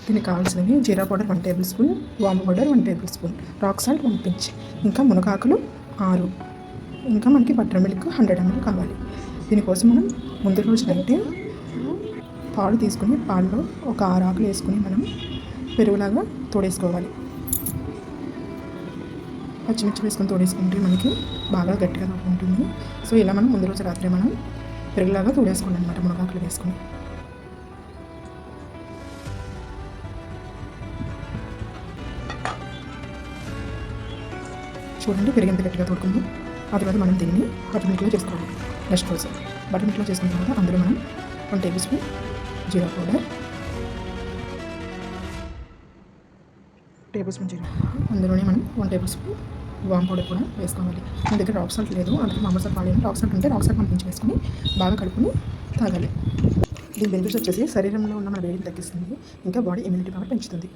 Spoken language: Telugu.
దీనికి కావాల్సినవి జీరా పౌడర్ 1 టేబుల్ స్పూన్, వాము powder 1 table spoon, rock salt 1 pinch, ఇంకా మునగాకులు 6, ఇంకా మనకి బటర్ మిల్క్ 100 ml కావాలి. దీనికోసం మనం ముందు రోజు నైటే పాలు తీసుకుని పాలలో ఒక 6 ఆకులు వేసుకుని మనం పెరుగులాగా తోడేసుకోవాలి. పచ్చిమిర్చి వేసుకొని తోడేసుకుంటే మనకి బాగా గట్టిగా ఉంటుంది. సో ఇలా మనం ముందు రోజు రాత్రి మనం పెరుగులాగా తోడేసుకోవాలి అనమాట మునగాకులు వేసుకుని. చూడండి పెరుగు ఎంత గట్టిగా తోడుకుంది. ఆ తర్వాత మనం దీన్ని బటర్ మిల్క్లో చేసుకోవాలి. నెక్స్ట్ రోజు బటర్ మిల్క్లో చేసుకున్న తర్వాత అందులో మనం 1 టేబుల్ స్పూన్ జీరా పౌడర్, జీరా, అందులోనే మనం 1 టేబుల్ స్పూన్ వామ్ పౌడర్ కూడా వేసుకోవాలి. మన దగ్గర రాక్ సాల్ట్ లేదు, అందుకే మామూలు సాల్ట్ వాడేది. రాక్ సాల్ట్ ఉంటే రాక్ సాల్ట్ పంపించి వేసుకొని బాగా కలుపుకొని తాగాలి. దీని బెనిఫిట్స్ వచ్చేసి శరీరంలో ఉన్న మన వేడిని తగ్గిస్తుంది, ఇంకా బాడీ ఇమ్యూనిటీ పవర్ పెంచుతుంది.